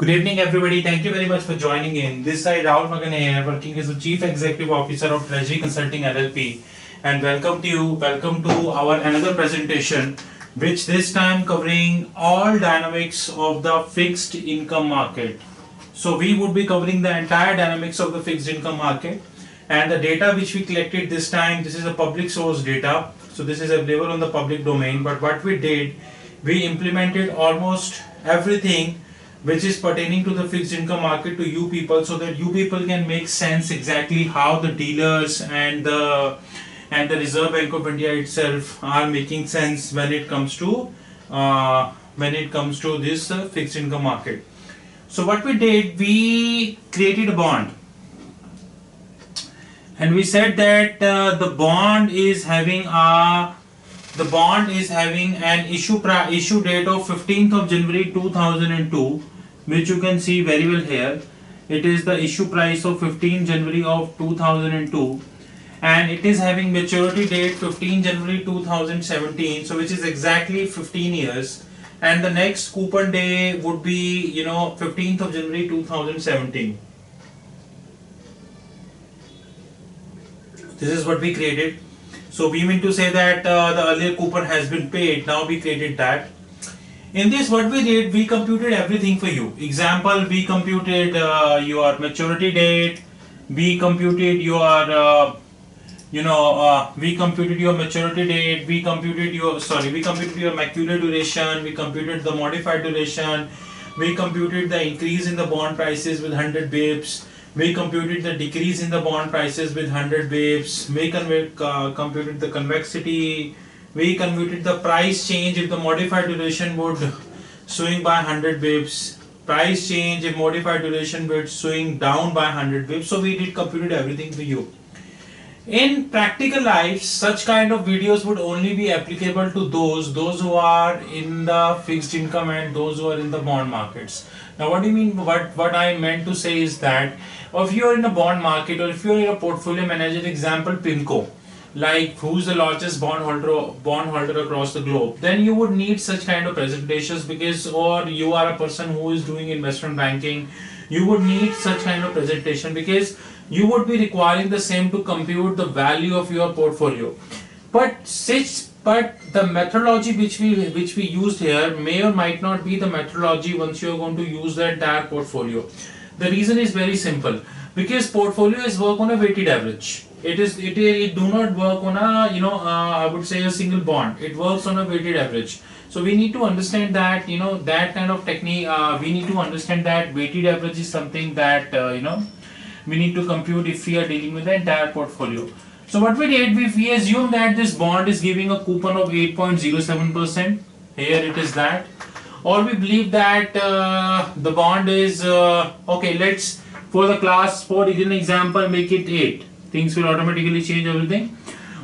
Good evening, everybody. Thank you very much for joining in. This side Rahul Magan here, working as the Chief Executive Officer of Treasury Consulting LLP, and welcome to you. Welcome to our another presentation, which this time covering all dynamics of the fixed income market. So we would be covering the entire dynamics of the fixed income market, and the data which we collected this time. This is a public source data, so this is available on the public domain. But what we did, we implemented almost everything which is pertaining to the fixed income market to you people, so that you people can make sense exactly how the dealers and the Reserve Bank of India itself are making sense when it comes to this fixed income market. So what we did, we created a bond, and we said that the bond is having an issue date of 15th of January 2002, which you can see very well here. It is the issue price of 15 January of 2002, and it is having maturity date 15 January 2017, so which is exactly 15 years, and the next coupon day would be 15th of January 2017. This is what we created. So we mean to say that the earlier coupon has been paid. Now we created that. In this, what we did, we computed everything for you. Example, we computed your maturity date. We computed your maturity date. We computed your macular duration. We computed the modified duration. We computed the increase in the bond prices with 100 bips. We computed the decrease in the bond prices with 100 bips. We computed the convexity. We computed the price change if the modified duration would swing by 100 bips. Price change if modified duration would swing down by 100 bips. So we did computed everything for you. In practical life, such kind of videos would only be applicable to those who are in the fixed income and those who are in the bond markets. Now, what do you mean? What I meant to say is that if you are in a bond market, or if you are a portfolio manager, example PIMCO, like who's the largest bond holder across the globe, then you would need such kind of presentations, or you are a person who is doing investment banking, you would need such kind of presentation, because you would be requiring the same to compute the value of your portfolio. But the methodology which we used here may or might not be the methodology once you are going to use the entire portfolio. The reason is very simple, because portfolio is work on a weighted average. It do not work on I would say a single bond. It works on a weighted average. So we need to understand that that kind of technique. We need to understand that weighted average is something that we need to compute if we are dealing with the entire portfolio. So what we did, we assumed that this bond is giving a coupon of 8.07%. Here it is that. Or we believe that the bond is okay. Let's for an example make it 8. Things will automatically change everything.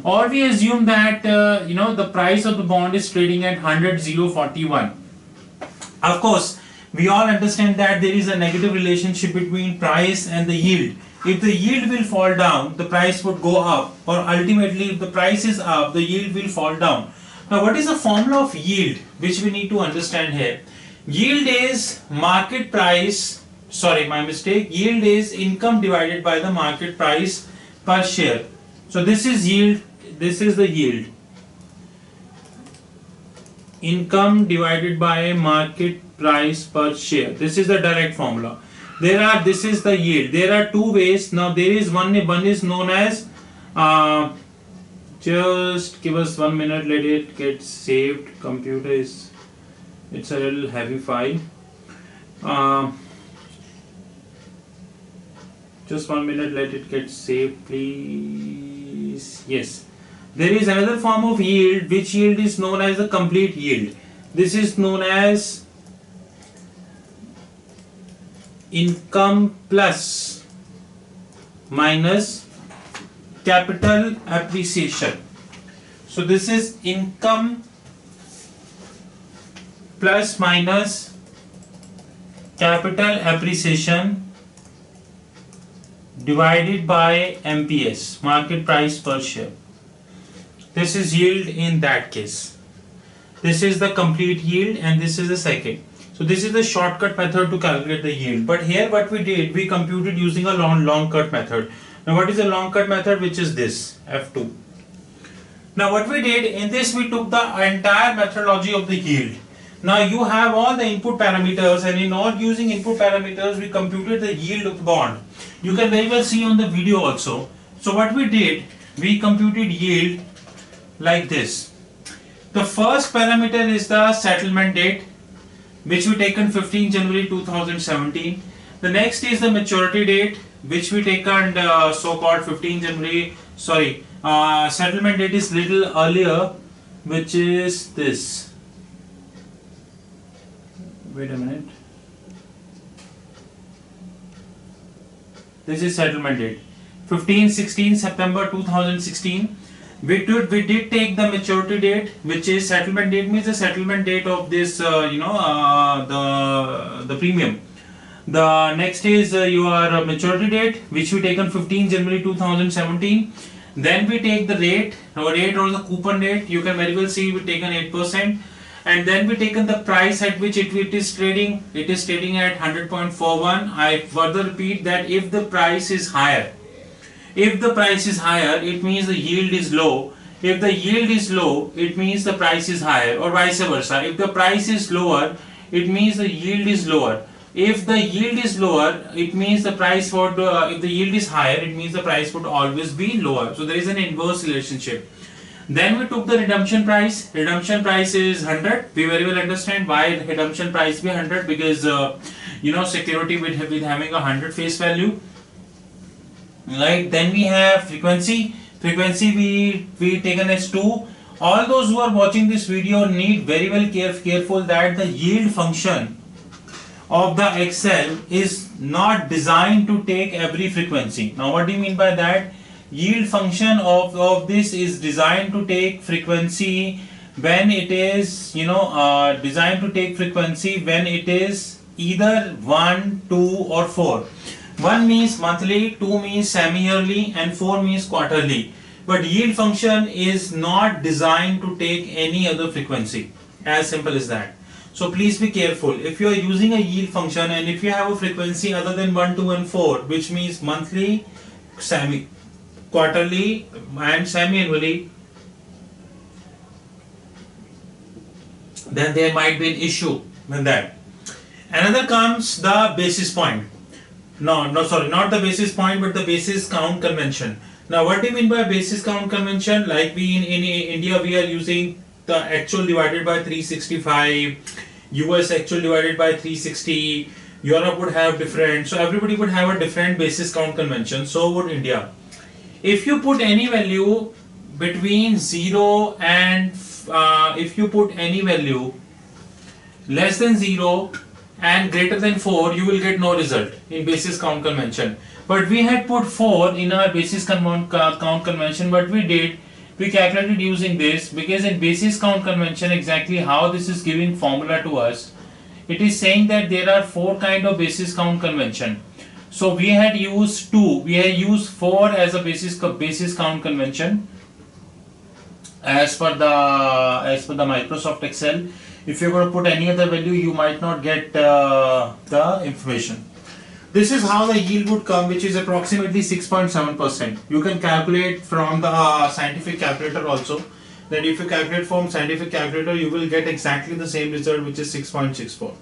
Or we assume that the price of the bond is trading at 100.041. Of course, we all understand that there is a negative relationship between price and the yield. If the yield will fall down, the price would go up, or ultimately if the price is up, the yield will fall down. Now, what is the formula of yield, which we need to understand here? Yield is market price, yield is income divided by the market price per share. So this is yield, this is the yield. Income divided by market price per share. This is the direct formula. This is the yield. There are two ways. Now there is one is known as just give us 1 minute, let it get saved. Computer it's a little heavy file. Just 1 minute, let it get saved, please. Yes. There is another form of yield, which yield is known as the complete yield. This is known as income plus minus capital appreciation. So this is income plus minus capital appreciation divided by MPS, market price per share. This is yield in that case. This is the complete yield and this is the second. So this is the shortcut method to calculate the yield. But here what we did, we computed using a long cut method. Now what is the long cut method? Which is this, F2. Now what we did, in this we took the entire methodology of the yield. Now you have all the input parameters, and in all using input parameters we computed the yield of the bond. You can very well see on the video also. So what we did, we computed yield like this. The first parameter is the settlement date, which we taken 15 January 2017. The next is the maturity date, which we taken so-called 15 January, settlement date is little earlier, which is this. Wait a minute. This is settlement date. 16 September 2016. We did take the maturity date, which is settlement date, means the settlement date of this, the premium. The next is your maturity date, which we taken 15 January 2017. Then we take the rate or the coupon rate. You can very well see we taken 8%. And then we taken the price at which it is trading. It is trading at 100.41. I further repeat that if the price is higher, it means the yield is low. If the yield is low, it means the price is higher, or vice versa. If the price is lower, it means the yield is lower. If the yield is lower, it means the price would, if the yield is higher, it means the price would always be lower. So there is an inverse relationship. Then we took the redemption price. Redemption price is 100. We very well understand why redemption price be 100, because security with having a 100 face value. Right. Then we have frequency. Frequency we taken as 2. All those who are watching this video need very well careful that the yield function of the Excel is not designed to take every frequency. Now what do you mean by that? Yield function of this is designed to take frequency when it is designed to take frequency when it is either 1, 2 or 4. 1 means monthly, 2 means semi-yearly, and 4 means quarterly. But yield function is not designed to take any other frequency. As simple as that. So please be careful. If you are using a yield function and if you have a frequency other than 1, 2 and 4, which means monthly, quarterly and semi-annually, then there might be an issue with that. Another comes the basis point. Not the basis point, but the basis count convention. Now what do you mean by basis count convention? Like we in India, we are using the actual divided by 365, US actual divided by 360, Europe would have different, so everybody would have a different basis count convention. So would India. If you put any value between 0 and if you put any value less than 0 and greater than 4, you will get no result in basis count convention. But we had put 4 in our basis count convention. What we did, we calculated using this, because in basis count convention exactly how this is giving formula to us. It is saying that there are 4 kind of basis count convention. So we had used 2, we had used 4 as a basis count convention as per the Microsoft Excel. If you were to put any other value, you might not get the information. This is how the yield would come, which is approximately 6.7%. You can calculate from the scientific calculator also. That if you calculate from scientific calculator, you will get exactly the same result, which is 6.64.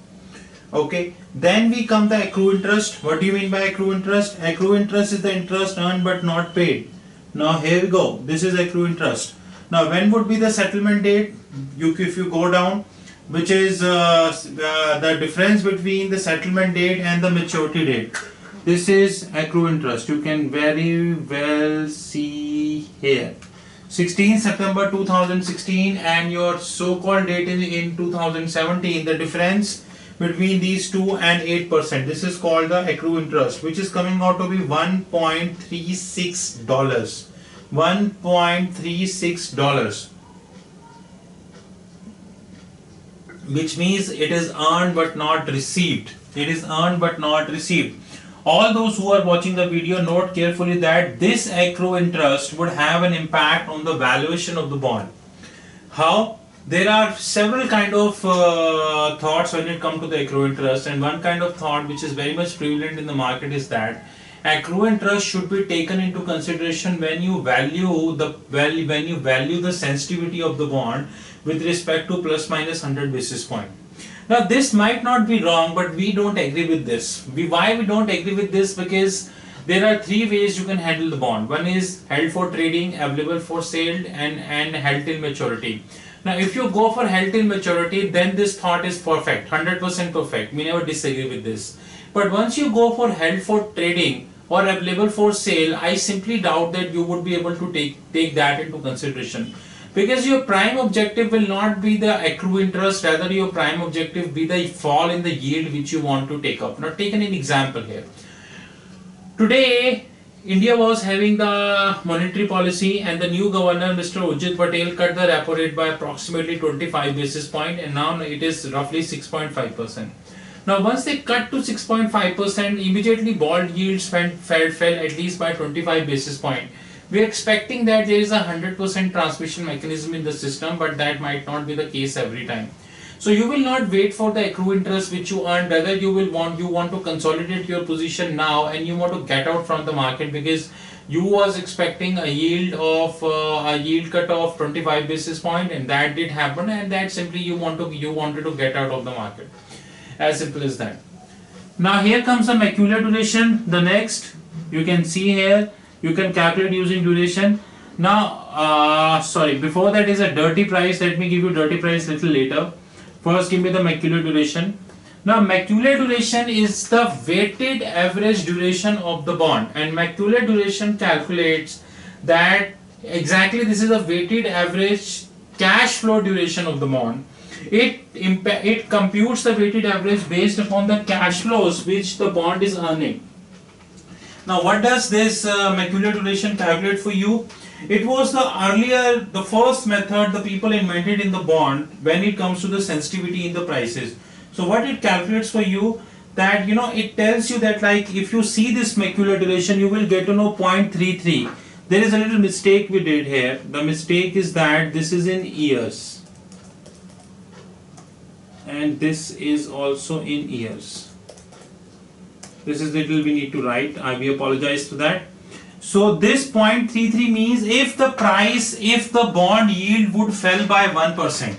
Okay. Then we come the accrued interest. What do you mean by accrued interest? Accrued interest is the interest earned but not paid. Now here we go. This is accrued interest. Now when would be the settlement date? If you go down, which is the difference between the settlement date and the maturity date. This is accrued interest. You can very well see here. 16 September 2016 and your so-called date in 2017. The difference between these two and 8%. This is called the accrued interest, which is coming out to be $1.36. $1.36. Which means it is earned but not received. It is earned but not received. All those who are watching the video, note carefully that this accrued interest would have an impact on the valuation of the bond. How? There are several kind of thoughts when it comes to the accrued interest, and one kind of thought which is very much prevalent in the market is that accrued interest should be taken into consideration when you value the sensitivity of the bond with respect to plus minus 100 basis point. Now this might not be wrong, but we don't agree with this. Why we don't agree with this? Because there are three ways you can handle the bond. One is held for trading, available for sale, and held till maturity. Now if you go for held till maturity, then this thought is perfect, 100% perfect. We never disagree with this. But once you go for held for trading or available for sale, I simply doubt that you would be able to take that into consideration. Because your prime objective will not be the accrued interest, rather your prime objective be the fall in the yield which you want to take up. Now take an example here. Today, India was having the monetary policy and the new governor Mr. Ujjit Patel cut the repo rate by approximately 25 basis point, and now it is roughly 6.5%. Now once they cut to 6.5%, immediately bond yields fell at least by 25 basis point. We are expecting that there is a 100% transmission mechanism in the system, but that might not be the case every time. So you will not wait for the accrued interest which you earn, rather you want to consolidate your position now and you want to get out from the market, because you was expecting a yield cut of 25 basis point, and that did happen, and that simply you wanted to get out of the market. As simple as that. Now here comes the macular duration. The next you can see here, you can calculate using duration. Now before that is a dirty price. Let me give you dirty price little later. First give me the macular duration. Now macular duration is the weighted average duration of the bond, and macular duration calculates that exactly this is a weighted average cash flow duration of the bond. It computes the weighted average based upon the cash flows which the bond is earning. Now what does this macular duration calculate for you? It was the first method the people invented in the bond when it comes to the sensitivity in the prices. So what it calculates for you, that it tells you that, like, if you see this macular duration, you will get to know 0.33. There is a little mistake we did here. The mistake is that this is in years, and this is also in years. This is little we need to write. We apologize for that. So this 0.33 means if the bond yield would fell by 1%,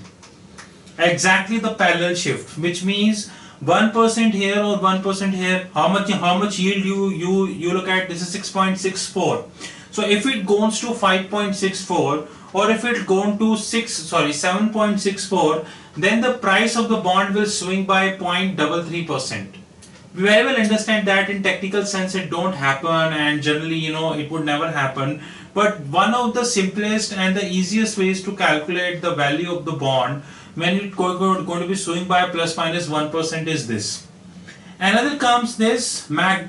exactly the parallel shift, which means 1% here or 1% here, how much yield you look at? This is 6.64. So if it goes to 5.64, or if it goes to 7.64, then the price of the bond will swing by 0.33%. We very well understand that in technical sense it don't happen, and generally it would never happen, but one of the simplest and the easiest ways to calculate the value of the bond when it's going to be swing by plus minus 1% is this. Another comes this mod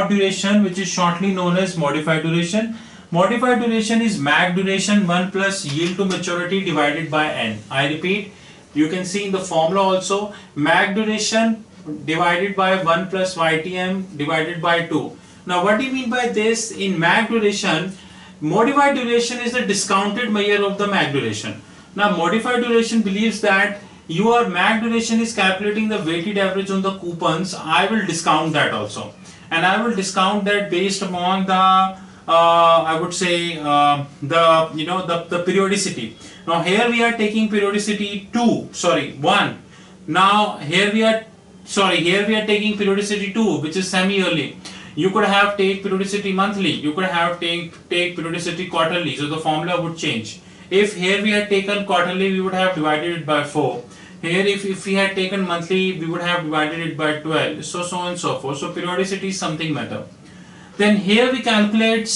duration, which is shortly known as modified duration. Modified duration is mag duration 1 plus yield to maturity divided by n. I repeat, you can see in the formula also, mag duration divided by 1 plus YTM divided by 2. Now what do you mean by this? In mag duration, modified duration is the discounted measure of the mag duration. Now modified duration believes that your mag duration is calculating the weighted average on the coupons. I will discount that also, and I will discount that based upon the I would say the periodicity. Now here we are taking periodicity 1. Now here we are taking periodicity 2, which is semi-yearly. You could have take periodicity monthly, you could have take periodicity quarterly, so the formula would change. If here we had taken quarterly, we would have divided it by 4. Here if we had taken monthly, we would have divided it by 12, so on and so forth. So periodicity is something matter. Then here we calculate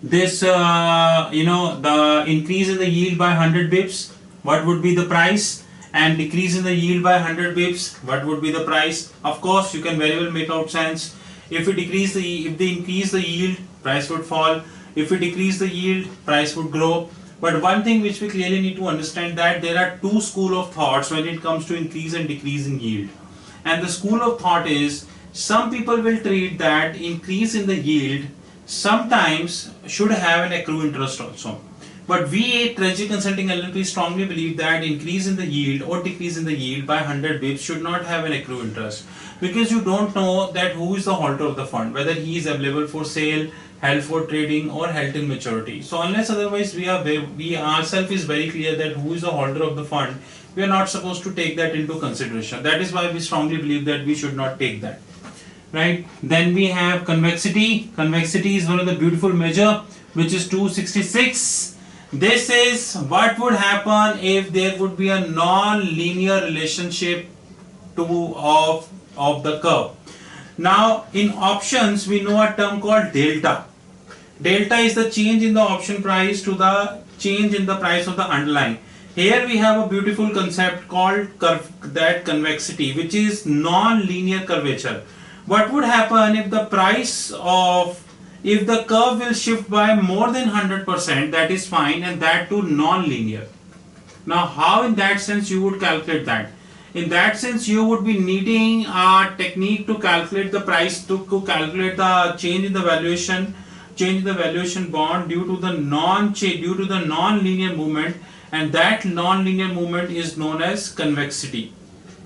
this the increase in the yield by 100 bips, what would be the price, and decrease in the yield by 100 bips, what would be the price. Of course you can very well make out sense. If they increase the yield, price would fall. If we decrease the yield, price would grow. But one thing which we clearly need to understand, that there are two school of thoughts when it comes to increase and decrease in yield. And the school of thought is, some people will treat that increase in the yield sometimes should have an accrued interest also. But we at Treasury Consulting LLP strongly believe that increase in the yield or decrease in the yield by 100 bips should not have an accrued interest, because you don't know that who is the holder of the fund, whether he is available for sale, held for trading, or held till maturity. So unless otherwise we ourselves is very clear that who is the holder of the fund, we are not supposed to take that into consideration. That is why we strongly believe that we should not take that. Right? Then we have convexity. Convexity is one of the beautiful measure, which is 266. This is what would happen if there would be a non-linear relationship of the curve. Now in options we know a term called delta. Delta is the change in the option price to the change in the price of the underlying. Here we have a beautiful concept called convexity, which is non-linear curvature. What would happen if the if the curve will shift by more than 100%, that is fine, and that too non-linear. Now how in that sense you would calculate that? In that sense you would be needing a technique to calculate the price, to calculate the change in the valuation bond due to the non-linear movement, and that non-linear movement is known as convexity.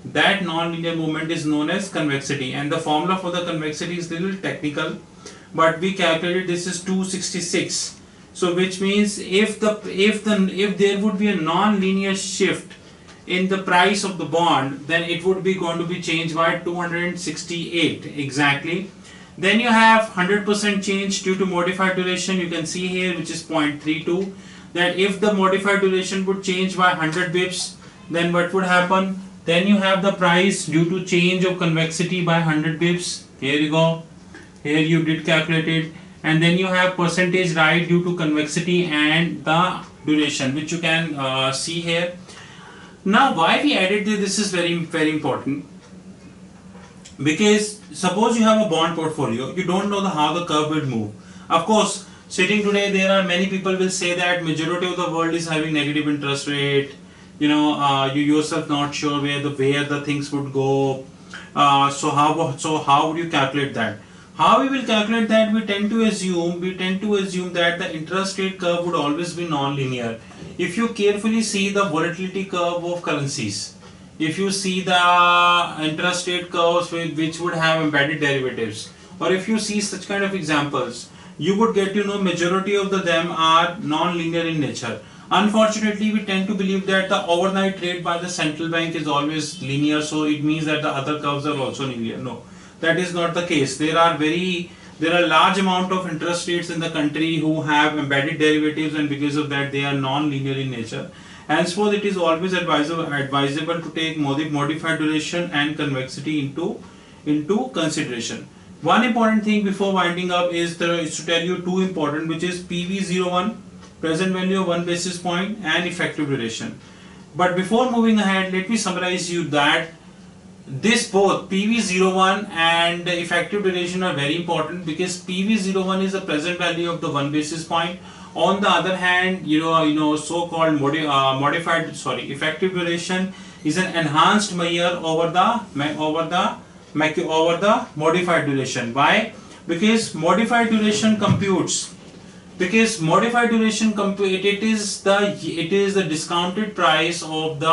That non-linear movement is known as convexity, and the formula for the convexity is little technical, but we calculated this is 266. So which means if there would be a non-linear shift in the price of the bond, then it would be going to be changed by 268 exactly. Then you have 100% change due to modified duration, you can see here, which is 0.32. that if the modified duration would change by 100 bips, then what would happen? Then you have the price due to change of convexity by 100 bips. Here you go. Here you did calculate it. And then you have percentage right due to convexity and the duration, which you can see here. Now why we added this is very, very important. Because suppose you have a bond portfolio, you don't know how the curve will move. Of course, sitting today, there are many people will say that majority of the world is having negative interest rate. You yourself not sure where the things would go. So how would you calculate that? How we will calculate that? We tend to assume that the interest rate curve would always be non-linear. If you carefully see the volatility curve of currencies, if you see the interest rate curves which would have embedded derivatives, or if you see such kind of examples, you would get to know majority of them are non-linear in nature. Unfortunately, we tend to believe that the overnight rate by the central bank is always linear, so it means that the other curves are also linear. No, that is not the case. There are large amount of interest rates in the country who have embedded derivatives, and because of that they are non-linear in nature. Henceforth, it is always advisable to take modified duration and convexity into consideration. One important thing before winding up is to tell you two important, which is PV01, present value of 1 basis point, and effective duration. But before moving ahead, let me summarize you that this both PV01 and effective duration are very important, because PV01 is the present value of the 1 basis point. On the other hand, so-called effective duration is an enhanced measure over the modified duration. Why? Because modified duration computes. It is the discounted price of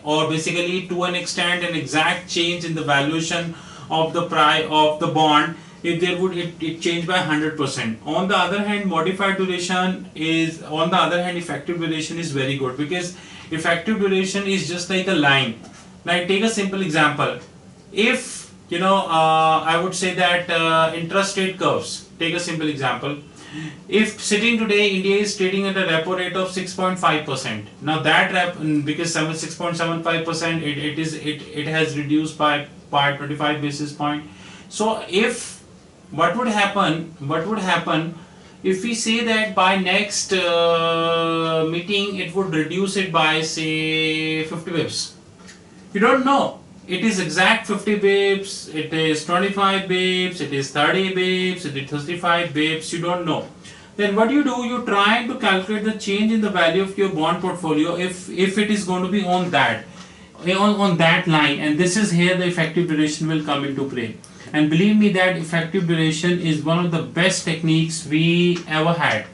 or basically to an extent an exact change in the valuation of the price of the bond. If there would it change by 100%. On the other hand, effective duration is very good, because effective duration is just like a line. Like, take a simple example. If I would say that interest rate curves. Take a simple example. If sitting today, India is trading at a repo rate of 6.5%. Now that because 6.75%, it has reduced by 25 basis point. So what would happen if we say that by next meeting it would reduce it by, say, 50 bips? You don't know. It is exact 50 bips, it is 25 bips, it is 30 bips, it is 35 bips, you don't know. Then what you do, you try to calculate the change in the value of your bond portfolio if it is going to be on that line, and this is here the effective duration will come into play. And believe me that effective duration is one of the best techniques we ever had.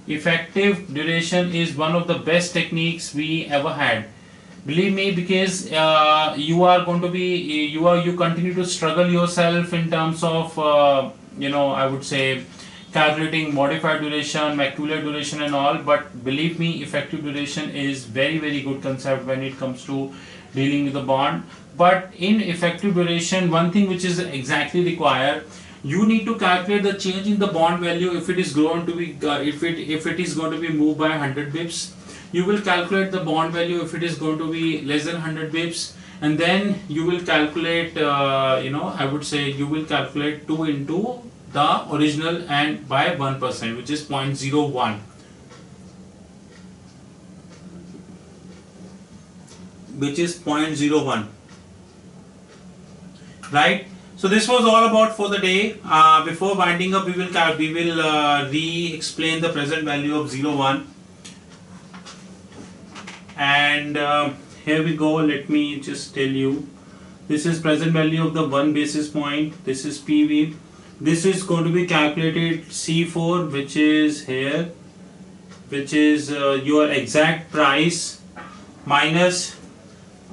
effective duration is one of the best techniques we ever had. Believe me, because you are going to be you continue to struggle yourself in terms of I would say calculating modified duration, macular duration and all, but believe me, effective duration is very good concept when it comes to dealing with the bond. But in effective duration, one thing which is exactly required, you need to calculate the change in the bond value if it is going to be if it is going to be moved by 100 bips. You will calculate the bond value if it is going to be less than 100 bips, and then you will calculate I would say you will calculate 2 into the original and by 1%, which is 0.01, which is 0.01, right? So this was all about for the day. Before winding up, we will re-explain the present value of 01. And here we go. Let me just tell you, this is present value of the 1 basis point. This is PV. This is going to be calculated C4, which is here, which is your exact price minus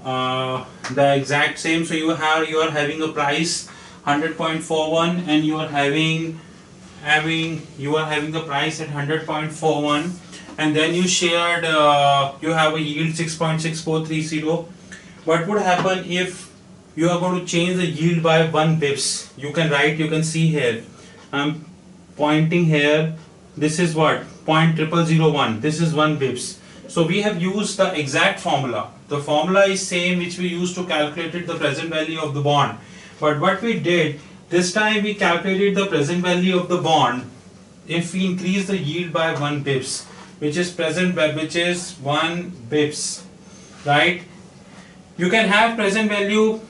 the exact same. So you are having a price 100.41 and you are having the price at 100.41, and then you shared you have a yield 6.6430. What would happen if you are going to change the yield by 1 bips? You can see here, I'm pointing here, this is what, 0.0001, this is 1 bips. So we have used the exact formula. The formula is same which we used to calculate the present value of the bond. But what we did, this time we calculated the present value of the bond if we increase the yield by 1 bips, which is 1 bips, right? You can have present value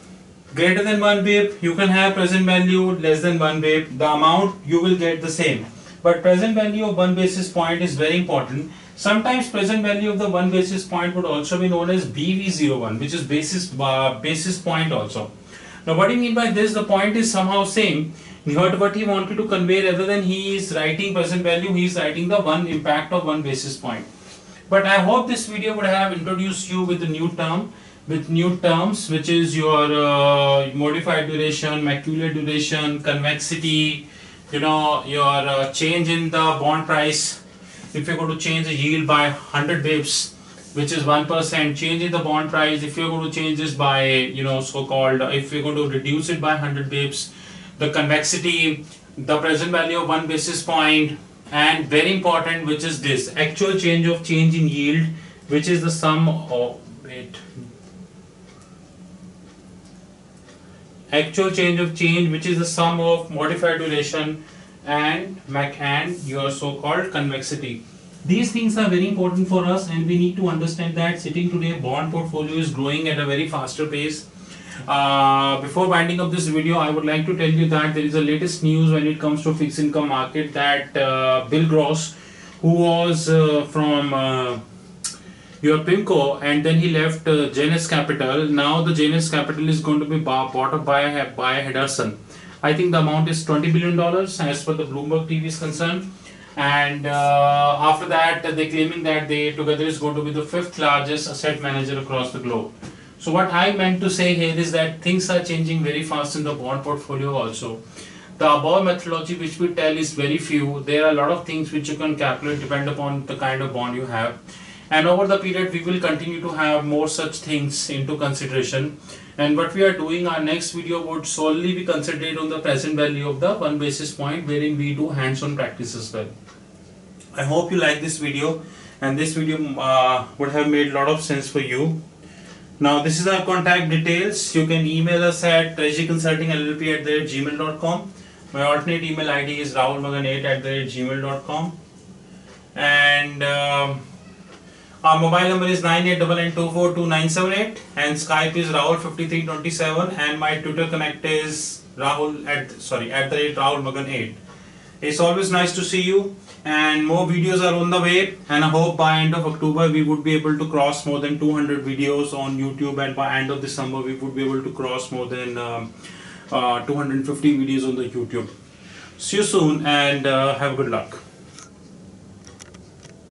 greater than 1 bip, you can have present value less than 1 bip, the amount you will get the same. But present value of 1 basis point is very important. Sometimes present value of the 1 basis point would also be known as BV01, which is basis point also. Now what do you mean by this? The point is somehow same. What he wanted to convey, rather than he is writing present value, he is writing the impact of 1 basis point. But I hope this video would have introduced you with the new terms, which is your modified duration, macular duration, convexity, your change in the bond price. If you're going to change the yield by 100 bips, which is 1%, change in the bond price, if you're going to change this by if you're going to reduce it by 100 bips, the convexity, the present value of 1 basis point, and very important, which is this actual change in yield, which is the sum of which is the sum of modified duration and your so-called convexity. These things are very important for us, and we need to understand that sitting today bond portfolio is growing at a very faster pace. Before winding up this video, I would like to tell you that there is a latest news when it comes to fixed income market, that Bill Gross, who was from your PIMCO, and then he left Janus Capital. Now the Janus Capital is going to be bought up by Henderson. I think the amount is $20 billion as per the Bloomberg TV is concerned. And after that, they're claiming that they together is going to be the 5th largest asset manager across the globe. So what I meant to say here is that things are changing very fast in the bond portfolio also. The above methodology which we tell is very few. There are a lot of things which you can calculate depend upon the kind of bond you have. And over the period, we will continue to have more such things into consideration. And what we are doing, our next video would solely be concentrated on the present value of the 1 basis point, wherein we do hands-on practice as well. I hope you like this video, and this video would have made a lot of sense for you. Now this is our contact details. You can email us at treasuryconsultingllp@gmail.com. My alternate email ID is rahulmagan8@gmail.com, and our mobile number is 9899242978, and Skype is Rahul5327, and my Twitter connect is @rahulmagan8. It's always nice to see you, and more videos are on the way, and I hope by end of October we would be able to cross more than 200 videos on YouTube, and by end of December we would be able to cross more than 250 videos on the YouTube. See you soon, and have good luck.